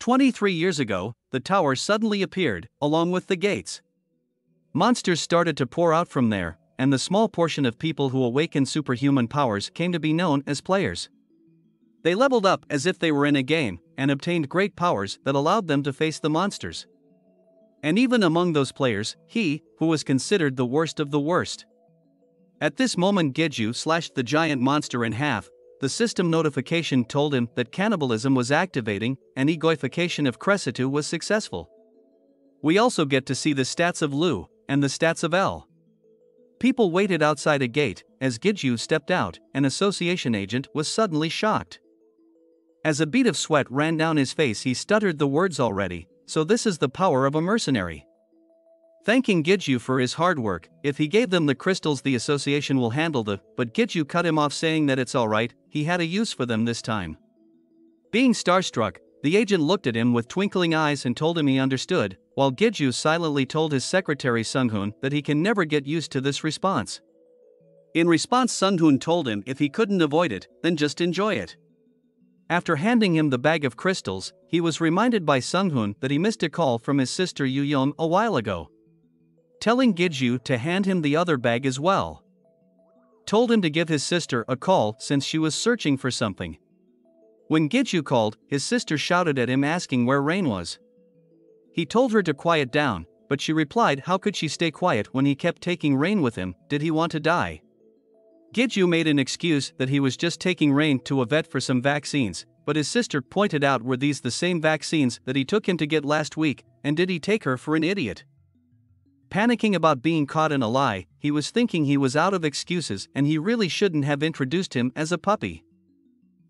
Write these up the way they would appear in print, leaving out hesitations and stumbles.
23 years ago, the tower suddenly appeared, along with the gates. Monsters started to pour out from there, and the small portion of people who awakened superhuman powers came to be known as players. They leveled up as if they were in a game, and obtained great powers that allowed them to face the monsters. And even among those players, he, who was considered the worst of the worst. At this moment Giju slashed the giant monster in half. The system notification told him that cannibalism was activating, and egoification of Cresitu was successful. We also get to see the stats of Lu, and the stats of L. People waited outside a gate. As Giju stepped out, an association agent was suddenly shocked. As a bead of sweat ran down his face, he stuttered the words already. So this is the power of a mercenary. Thanking Giju for his hard work. If he gave them the crystals, the association will handle the. But Giju cut him off, saying that it's alright, he had a use for them this time. Being starstruck, the agent looked at him with twinkling eyes and told him he understood, while Giju silently told his secretary Sunghun that he can never get used to this response. In response, Sunghun told him if he couldn't avoid it, then just enjoy it. After handing him the bag of crystals, he was reminded by Sunghun that he missed a call from his sister Yuyong a while ago. Telling Giju to hand him the other bag as well. Told him to give his sister a call since she was searching for something. When Giju called, his sister shouted at him asking where Rain was. He told her to quiet down, but she replied how could she stay quiet when he kept taking Rain with him, did he want to die? Giju made an excuse that he was just taking Rain to a vet for some vaccines, but his sister pointed out were these the same vaccines that he took him to get last week, and did he take her for an idiot? Panicking about being caught in a lie, he was thinking he was out of excuses and he really shouldn't have introduced him as a puppy.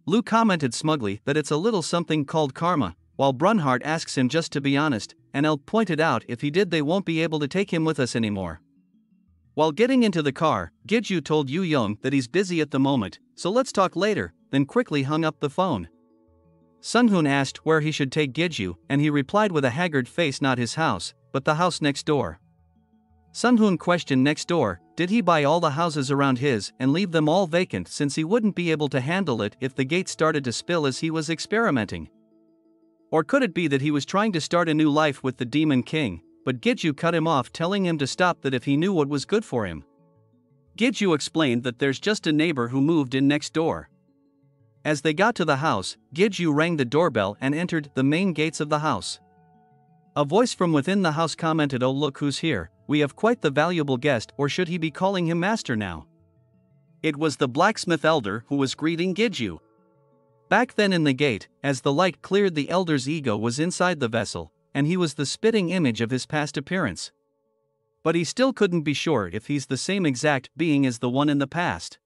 Lu commented smugly that it's a little something called karma, while Brunhart asks him just to be honest, and El pointed out if he did they won't be able to take him with us anymore. While getting into the car, Giju told Yuyong that he's busy at the moment, so let's talk later, then quickly hung up the phone. Sunghun asked where he should take Giju, and he replied with a haggard face not his house, but the house next door. Sunghun questioned next door, did he buy all the houses around his and leave them all vacant since he wouldn't be able to handle it if the gate started to spill as he was experimenting? Or could it be that he was trying to start a new life with the Demon King, but Giju cut him off telling him to stop that if he knew what was good for him? Giju explained that there's just a neighbor who moved in next door. As they got to the house, Giju rang the doorbell and entered the main gates of the house. A voice from within the house commented, "Oh look who's here, we have quite the valuable guest," or should he be calling him master now? It was the blacksmith elder who was greeting Giju. Back then in the gate, as the light cleared, the elder's ego was inside the vessel, and he was the spitting image of his past appearance. But he still couldn't be sure if he's the same exact being as the one in the past.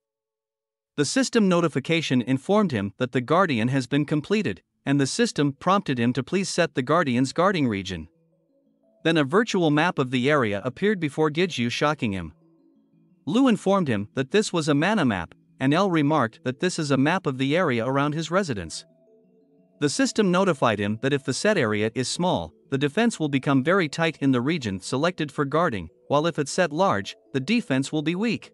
The system notification informed him that the Guardian has been completed, and the system prompted him to please set the Guardian's guarding region. Then a virtual map of the area appeared before Giju, shocking him. Lu informed him that this was a mana map, and El remarked that this is a map of the area around his residence. The system notified him that if the set area is small, the defense will become very tight in the region selected for guarding, while if it's set large, the defense will be weak.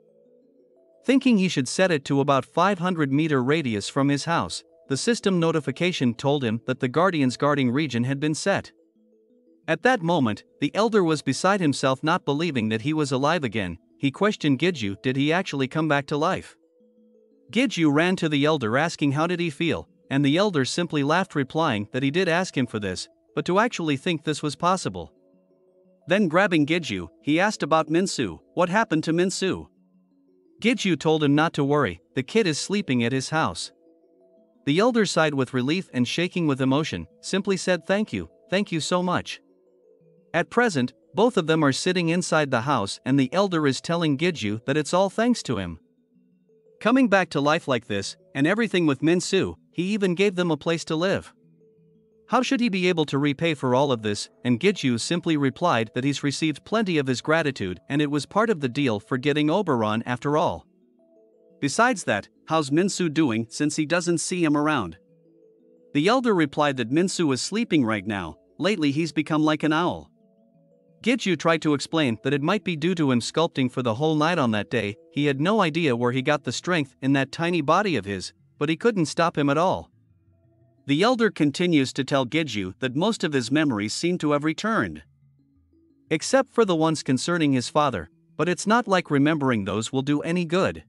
Thinking he should set it to about 500-meter radius from his house, the system notification told him that the Guardian's guarding region had been set. At that moment, the elder was beside himself, not believing that he was alive again. He questioned Giju, did he actually come back to life? Giju ran to the elder asking how did he feel, and the elder simply laughed, replying that he did ask him for this, but to actually think this was possible. Then grabbing Giju, he asked about Minsu, what happened to Minsu? Giju told him not to worry, the kid is sleeping at his house. The elder sighed with relief and, shaking with emotion, simply said thank you so much. At present, both of them are sitting inside the house and the elder is telling Giju that it's all thanks to him. Coming back to life like this, and everything with Minsu, he even gave them a place to live. How should he be able to repay for all of this? And Giju simply replied that he's received plenty of his gratitude and it was part of the deal for getting Oberon after all. Besides that, how's Minsu doing since he doesn't see him around? The elder replied that Minsu is sleeping right now, lately he's become like an owl. Giju tried to explain that it might be due to him sculpting for the whole night on that day. He had no idea where he got the strength in that tiny body of his, but he couldn't stop him at all. The elder continues to tell Giju that most of his memories seem to have returned, except for the ones concerning his father, but it's not like remembering those will do any good.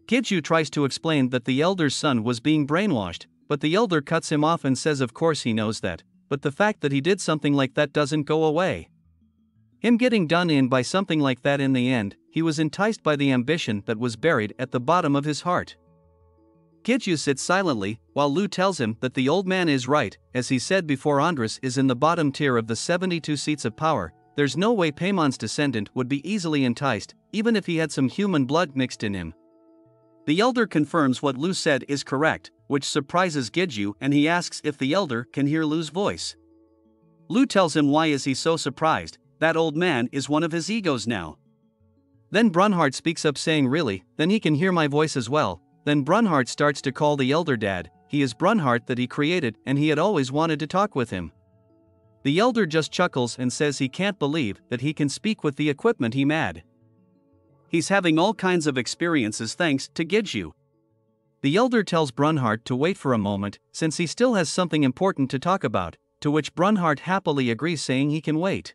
Giju tries to explain that the elder's son was being brainwashed, but the elder cuts him off and says of course he knows that, but the fact that he did something like that doesn't go away. Him getting done in by something like that in the end, he was enticed by the ambition that was buried at the bottom of his heart. Giju sits silently, while Lu tells him that the old man is right, as he said before. Andras is in the bottom tier of the 72 seats of power. There's no way Paimon's descendant would be easily enticed, even if he had some human blood mixed in him. The elder confirms what Lu said is correct, which surprises Giju, and he asks if the elder can hear Lu's voice. Lu tells him why is he so surprised, that old man is one of his egos now. Then Brunhard speaks up saying really, then he can hear my voice as well. Then Brunhard starts to call the elder dad. He is Brunhard that he created and he had always wanted to talk with him. The elder just chuckles and says he can't believe that he can speak with the equipment he made. He's having all kinds of experiences thanks to Giju. The elder tells Brunhard to wait for a moment, since he still has something important to talk about, to which Brunhard happily agrees saying he can wait.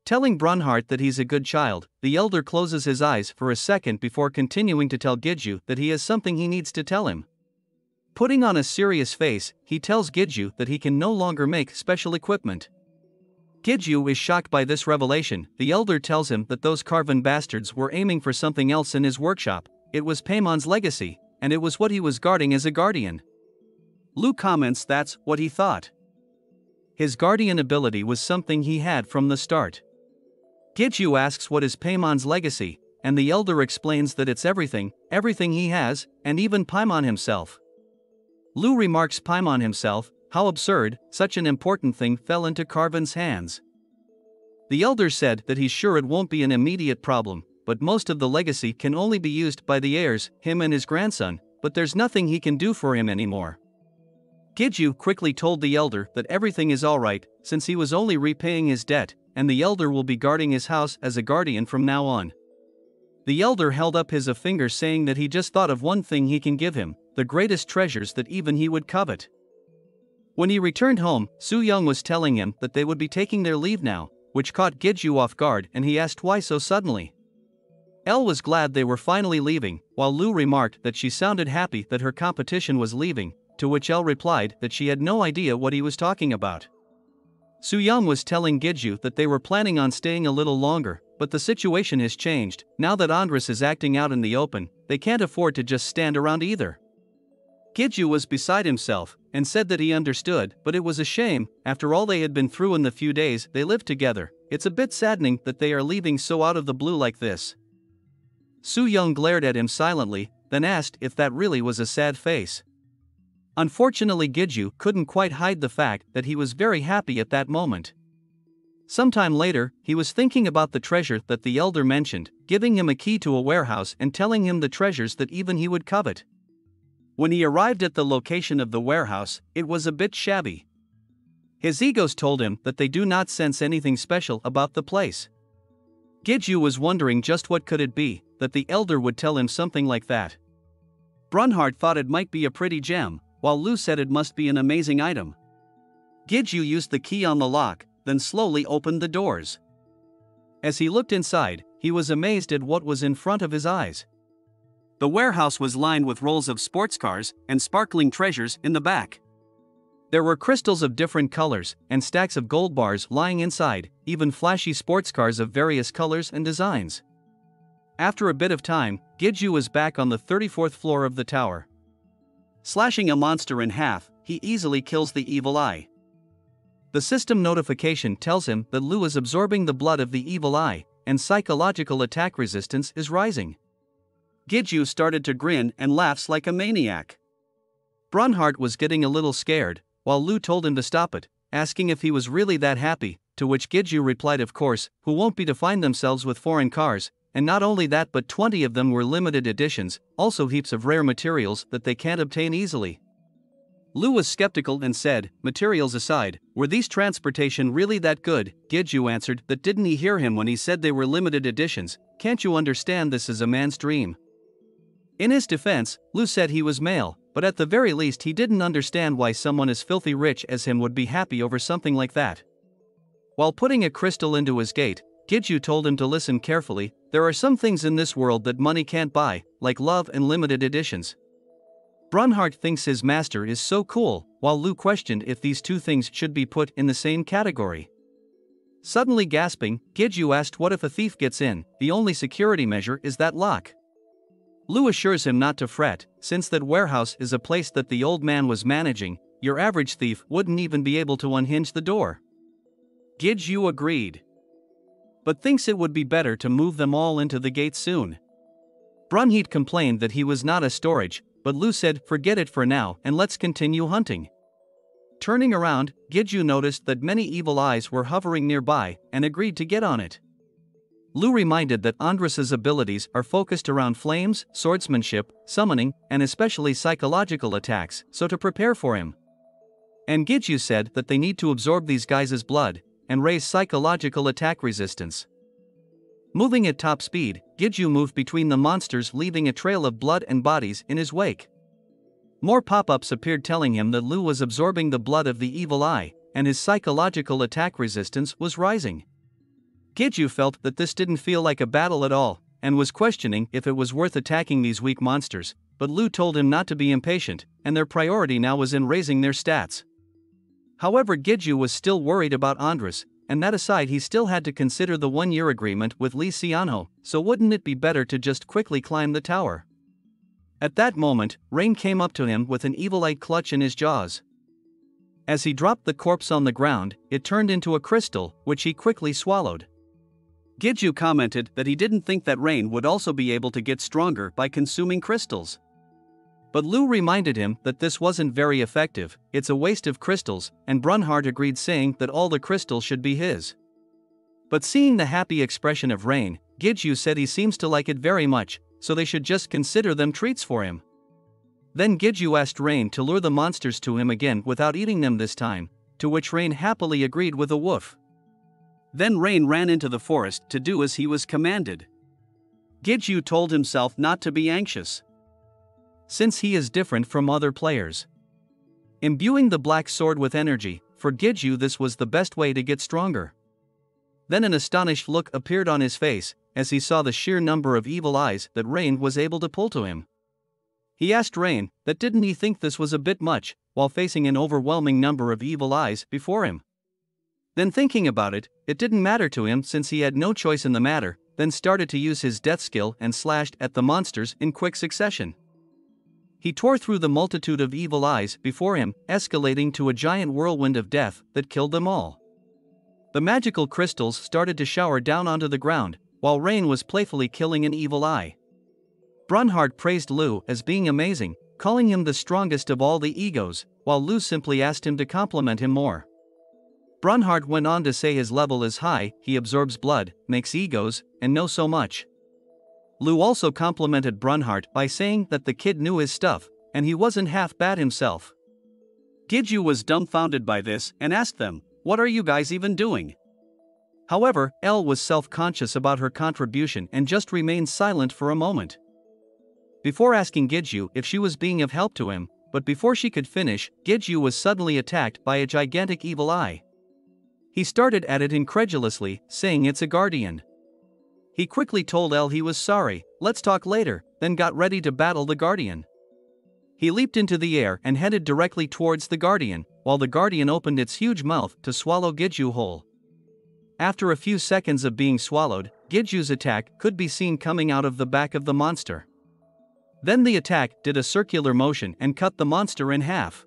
Telling Brunhard that he's a good child, the elder closes his eyes for a second before continuing to tell Giju that he has something he needs to tell him. Putting on a serious face, he tells Giju that he can no longer make special equipment. Giju is shocked by this revelation. The elder tells him that those Carven bastards were aiming for something else in his workshop. It was Paimon's legacy, and it was what he was guarding as a guardian. Lu comments that's what he thought. His guardian ability was something he had from the start. Giju asks what is Paimon's legacy, and the elder explains that it's everything he has, and even Paimon himself. Lu remarks Paimon himself, how absurd, such an important thing fell into Carven's hands. The elder said that he's sure it won't be an immediate problem, but most of the legacy can only be used by the heirs, him and his grandson, but there's nothing he can do for him anymore. Giju quickly told the elder that everything is alright, since he was only repaying his debt, and the elder will be guarding his house as a guardian from now on. The elder held up his finger saying that he just thought of one thing he can give him, the greatest treasures that even he would covet. When he returned home, Su Young was telling him that they would be taking their leave now, which caught Giju off guard and he asked why so suddenly. Elle was glad they were finally leaving, while Lu remarked that she sounded happy that her competition was leaving, to which Elle replied that she had no idea what he was talking about. Su Young was telling Giju that they were planning on staying a little longer, but the situation has changed. Now that Andras is acting out in the open, they can't afford to just stand around either. Giju was beside himself, and said that he understood, but it was a shame, after all they had been through in the few days they lived together. It's a bit saddening that they are leaving so out of the blue like this. Su Young glared at him silently, then asked if that really was a sad face. Unfortunately, Giju couldn't quite hide the fact that he was very happy at that moment. Sometime later, he was thinking about the treasure that the elder mentioned, giving him a key to a warehouse and telling him the treasures that even he would covet. When he arrived at the location of the warehouse, it was a bit shabby. His egos told him that they do not sense anything special about the place. Giju was wondering just what could it be, that the elder would tell him something like that. Brunhard thought it might be a pretty gem, while Lu said it must be an amazing item. Giju used the key on the lock, then slowly opened the doors. As he looked inside, he was amazed at what was in front of his eyes. The warehouse was lined with rolls of sports cars and sparkling treasures in the back. There were crystals of different colors and stacks of gold bars lying inside, even flashy sports cars of various colors and designs. After a bit of time, Giju was back on the 34th floor of the tower. Slashing a monster in half, he easily kills the evil eye. The system notification tells him that Lu is absorbing the blood of the evil eye, and psychological attack resistance is rising. Giju started to grin and laughs like a maniac. Brunhard was getting a little scared, while Lu told him to stop it, asking if he was really that happy, to which Giju replied of course, who won't be to find themselves with foreign cars, and not only that but 20 of them were limited editions, also heaps of rare materials that they can't obtain easily. Lu was skeptical and said, materials aside, were these transportation really that good? Giju answered that didn't he hear him when he said they were limited editions, can't you understand this is a man's dream? In his defense, Lu said he was male, but at the very least he didn't understand why someone as filthy rich as him would be happy over something like that. While putting a crystal into his gate, Gidju told him to listen carefully. There are some things in this world that money can't buy, like love and limited editions. Brunhart thinks his master is so cool, while Lu questioned if these two things should be put in the same category. Suddenly gasping, Gidju asked what if a thief gets in. The only security measure is that lock. Lu assures him not to fret, since that warehouse is a place that the old man was managing. Your average thief wouldn't even be able to unhinge the door. Gidju agreed, but thinks it would be better to move them all into the gate soon. Brunhart complained that he was not a storage, but Lu said forget it for now and let's continue hunting. Turning around, Gidju noticed that many evil eyes were hovering nearby and agreed to get on it. Lu reminded that Andrus's abilities are focused around flames, swordsmanship, summoning, and especially psychological attacks, so to prepare for him. And Gidju said that they need to absorb these guys' blood and raise psychological attack resistance. Moving at top speed, Gidju moved between the monsters, leaving a trail of blood and bodies in his wake. More pop-ups appeared telling him that Lu was absorbing the blood of the evil eye, and his psychological attack resistance was rising. Gidju felt that this didn't feel like a battle at all, and was questioning if it was worth attacking these weak monsters, but Lu told him not to be impatient, and their priority now was in raising their stats. However, Gidju was still worried about Andrus, and that aside he still had to consider the one-year agreement with Li Xianhou, so wouldn't it be better to just quickly climb the tower? At that moment, Rain came up to him with an evil-eyed clutch in his jaws. As he dropped the corpse on the ground, it turned into a crystal, which he quickly swallowed. Gidju commented that he didn't think that Rain would also be able to get stronger by consuming crystals. But Lu reminded him that this wasn't very effective, it's a waste of crystals, and Brunhart agreed, saying that all the crystals should be his. But seeing the happy expression of Rain, Gidju said he seems to like it very much, so they should just consider them treats for him. Then Gidju asked Rain to lure the monsters to him again without eating them this time, to which Rain happily agreed with a woof. Then Rain ran into the forest to do as he was commanded. Gidju told himself not to be anxious, since he is different from other players. Imbuing the black sword with energy, for Gidju this was the best way to get stronger. Then an astonished look appeared on his face, as he saw the sheer number of evil eyes that Rain was able to pull to him. He asked Rain that didn't he think this was a bit much, while facing an overwhelming number of evil eyes before him. Then thinking about it, it didn't matter to him since he had no choice in the matter, then started to use his death skill and slashed at the monsters in quick succession. He tore through the multitude of evil eyes before him, escalating to a giant whirlwind of death that killed them all. The magical crystals started to shower down onto the ground, while Rain was playfully killing an evil eye. Brunhart praised Lu as being amazing, calling him the strongest of all the egos, while Lu simply asked him to compliment him more. Brunhart went on to say his level is high, he absorbs blood, makes egos, and knows so much. Lu also complimented Brunhart by saying that the kid knew his stuff, and he wasn't half bad himself. Gidju was dumbfounded by this and asked them, "What are you guys even doing?" However, Elle was self-conscious about her contribution and just remained silent for a moment, before asking Gidju if she was being of help to him, but before she could finish, Gidju was suddenly attacked by a gigantic evil eye. He started at it incredulously, saying it's a guardian. He quickly told Elle he was sorry, let's talk later, then got ready to battle the guardian. He leaped into the air and headed directly towards the guardian, while the guardian opened its huge mouth to swallow Gidju whole. After a few seconds of being swallowed, Gidju's attack could be seen coming out of the back of the monster. Then the attack did a circular motion and cut the monster in half.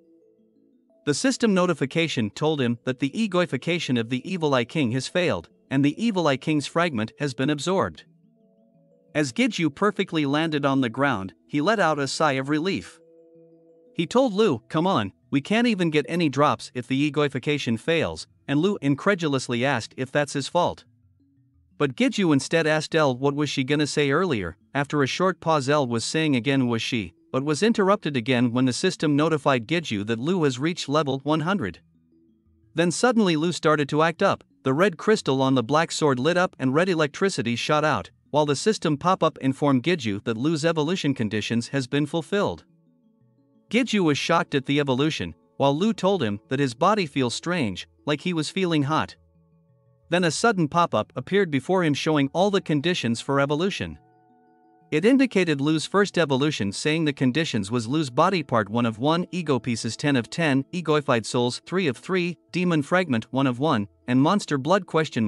The system notification told him that the egoification of the Evil Eye King has failed, and the Evil Eye King's fragment has been absorbed. As Gidju perfectly landed on the ground, he let out a sigh of relief. He told Lu, "Come on, we can't even get any drops if the egoification fails," and Lu incredulously asked if that's his fault. But Gidju instead asked Elle what was she gonna say earlier. After a short pause, Elle was saying again was she, but was interrupted again when the system notified Gidju that Lu has reached level 100. Then suddenly Lu started to act up, the red crystal on the black sword lit up and red electricity shot out, while the system pop-up informed Gidju that Lu's evolution conditions has been fulfilled. Gidju was shocked at the evolution, while Lu told him that his body feels strange, like he was feeling hot. Then a sudden pop-up appeared before him showing all the conditions for evolution. It indicated Lu's first evolution, saying the conditions was Lu's body part 1 of 1, ego pieces 10 of 10, egoified souls 3 of 3, demon fragment 1 of 1, and monster blood ? Then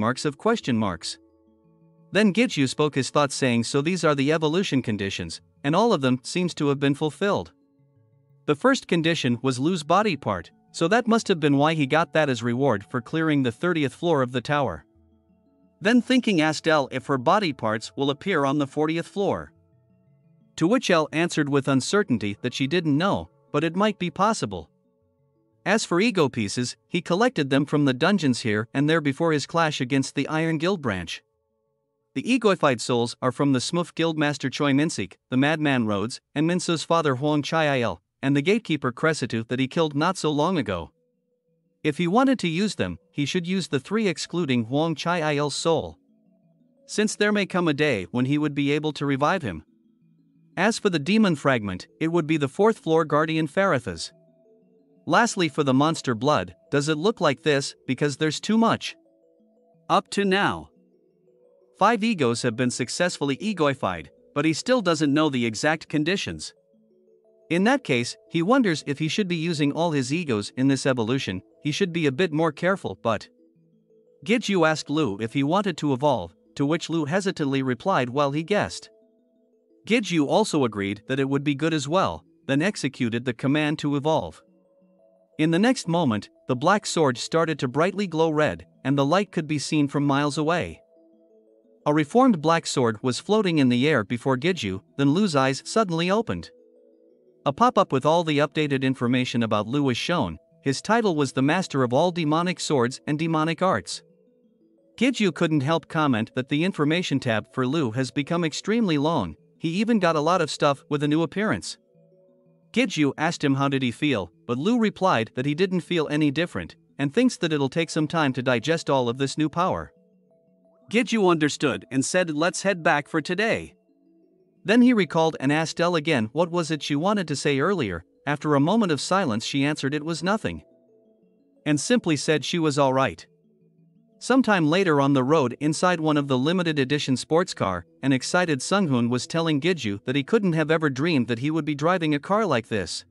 Gidju spoke his thoughts, saying, so these are the evolution conditions, and all of them seems to have been fulfilled. The first condition was Lu's body part, so that must have been why he got that as reward for clearing the 30th floor of the tower. Then thinking asked Elle if her body parts will appear on the 40th floor. To which Elle answered with uncertainty that she didn't know, but it might be possible. As for ego pieces, he collected them from the dungeons here and there before his clash against the Iron Guild branch. The egoified souls are from the Smurf Guildmaster Choi Minsik, the Madman Rhodes, and Minso's father Huang Chiil, and the gatekeeper Cressitu that he killed not so long ago. If he wanted to use them, he should use the 3 excluding Huang Chiil's soul, since there may come a day when he would be able to revive him. As for the demon fragment, it would be the 4th floor guardian Faratha's. Lastly, for the monster blood, does it look like this, because there's too much? Up to now, 5 egos have been successfully egoified, but he still doesn't know the exact conditions. In that case, he wonders if he should be using all his egos in this evolution. He should be a bit more careful, but Gidju asked Lu if he wanted to evolve, to which Lu hesitantly replied while he guessed. Gidju also agreed that it would be good as well, then executed the command to evolve. In the next moment, the black sword started to brightly glow red, and the light could be seen from miles away. A reformed black sword was floating in the air before Gidju, then Lu's eyes suddenly opened. A pop-up with all the updated information about Lu was shown. His title was the Master of all demonic swords and demonic arts. Gidju couldn't help comment that the information tab for Lu has become extremely long. He even got a lot of stuff with a new appearance. Gidju asked him how did he feel, but Lu replied that he didn't feel any different, and thinks that it'll take some time to digest all of this new power. Gidju understood and said let's head back for today. Then he recalled and asked Elle again what was it she wanted to say earlier. After a moment of silence she answered it was nothing, and simply said she was alright. Sometime later on the road inside one of the limited edition sports car, an excited Sunghun was telling Gidju that he couldn't have ever dreamed that he would be driving a car like this.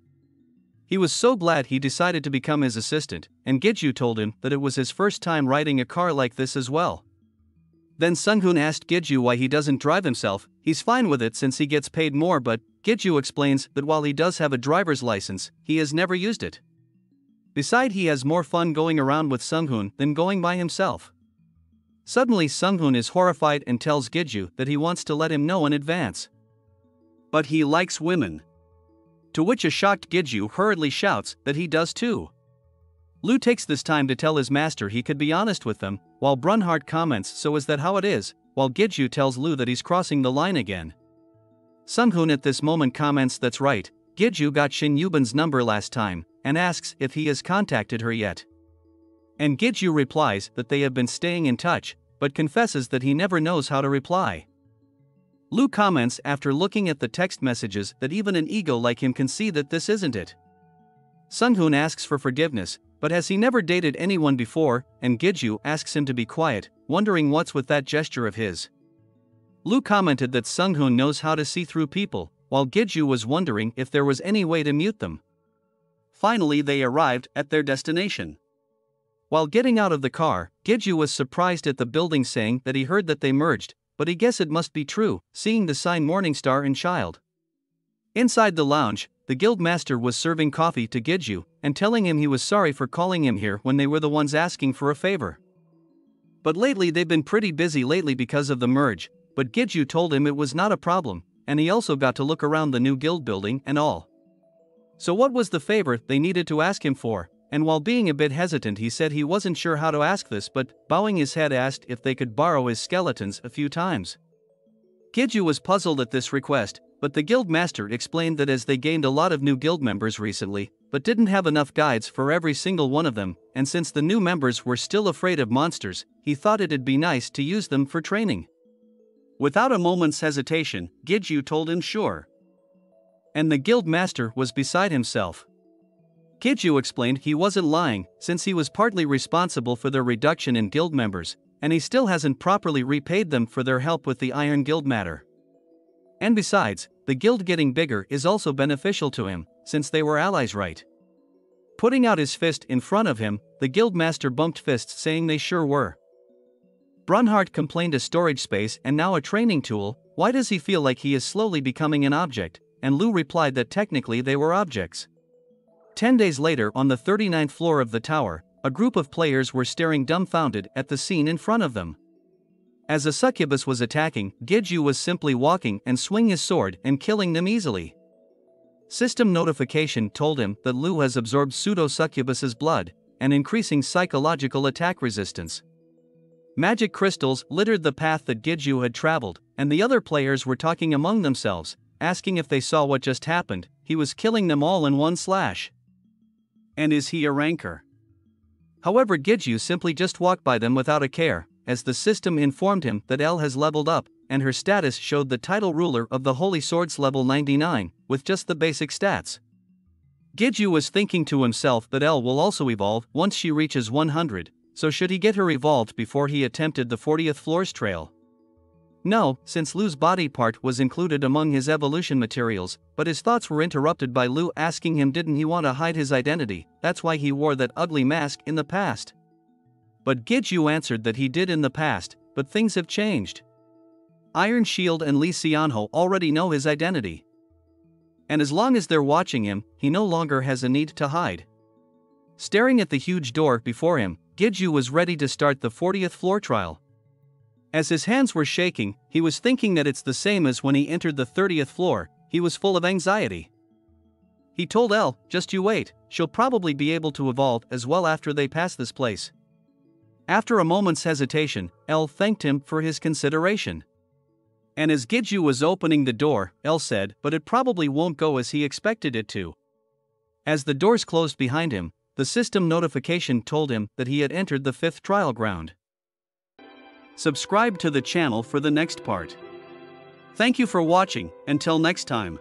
He was so glad he decided to become his assistant, and Gidju told him that it was his first time riding a car like this as well. Then Sunghun asked Gidju why he doesn't drive himself. He's fine with it since he gets paid more, but Gidju explains that while he does have a driver's license, he has never used it. Besides, he has more fun going around with Sunghun than going by himself. Suddenly Sunghun is horrified and tells Gidju that he wants to let him know in advance, but he likes women. To which a shocked Gidju hurriedly shouts that he does too. Lu takes this time to tell his master he could be honest with them, while Brunhard comments so is that how it is, while Gidju tells Lu that he's crossing the line again. Sunghun at this moment comments that's right, Gidju got Shin Yuban's number last time, and asks if he has contacted her yet. And Gidju replies that they have been staying in touch, but confesses that he never knows how to reply. Lu comments after looking at the text messages that even an ego like him can see that this isn't it. Sunghun asks for forgiveness, but has he never dated anyone before, and Gidju asks him to be quiet, wondering what's with that gesture of his. Lu commented that Sunghun knows how to see through people, while Gidju was wondering if there was any way to mute them. Finally they arrived at their destination. While getting out of the car, Gidju was surprised at the building saying that he heard that they merged, but he guessed it must be true, seeing the sign Morningstar and Child. Inside the lounge, the guildmaster was serving coffee to Gidju, and telling him he was sorry for calling him here when they were the ones asking for a favor. But lately they've been pretty busy lately because of the merge, but Gidju told him it was not a problem, and he also got to look around the new guild building and all. So what was the favor they needed to ask him for? And while being a bit hesitant he said he wasn't sure how to ask this, but bowing his head asked if they could borrow his skeletons a few times. Gidju was puzzled at this request, but the guild master explained that as they gained a lot of new guild members recently, but didn't have enough guides for every single one of them, and since the new members were still afraid of monsters, he thought it'd be nice to use them for training. Without a moment's hesitation, Gidju told him sure. And the guild master was beside himself. Giju explained he wasn't lying, since he was partly responsible for their reduction in guild members, and he still hasn't properly repaid them for their help with the Iron Guild matter. And besides, the guild getting bigger is also beneficial to him, since they were allies, right? Putting out his fist in front of him, the guild master bumped fists, saying they sure were. Brunhart complained a storage space and now a training tool. Why does he feel like he is slowly becoming an object? And Lu replied that technically they were objects. 10 days later, on the 39th floor of the tower, a group of players were staring dumbfounded at the scene in front of them. As a succubus was attacking, Giju was simply walking and swinging his sword and killing them easily. System notification told him that Lu has absorbed pseudo-succubus's blood and increasing psychological attack resistance. Magic crystals littered the path that Giju had traveled, and the other players were talking among themselves, asking if they saw what just happened. He was killing them all in one slash. And is he a ranker? However, Giju simply just walked by them without a care, as the system informed him that Elle has leveled up, and her status showed the title ruler of the Holy Swords level 99, with just the basic stats. Giju was thinking to himself that Elle will also evolve once she reaches 100, so should he get her evolved before he attempted the 40th floor's trail? No, since Lu's body part was included among his evolution materials, but his thoughts were interrupted by Lu asking him didn't he want to hide his identity, that's why he wore that ugly mask in the past. But Giju answered that he did in the past, but things have changed. Iron Shield and Lee Xianho already know his identity. And as long as they're watching him, he no longer has a need to hide. Staring at the huge door before him, Giju was ready to start the 40th floor trial. As his hands were shaking, he was thinking that it's the same as when he entered the 30th floor. He was full of anxiety. He told Elle, just you wait, she'll probably be able to evolve as well after they pass this place. After a moment's hesitation, Elle thanked him for his consideration. And as Giju was opening the door, Elle said, but it probably won't go as he expected it to. As the doors closed behind him, the system notification told him that he had entered the 5th trial ground. Subscribe to the channel for the next part. Thank you for watching, until next time.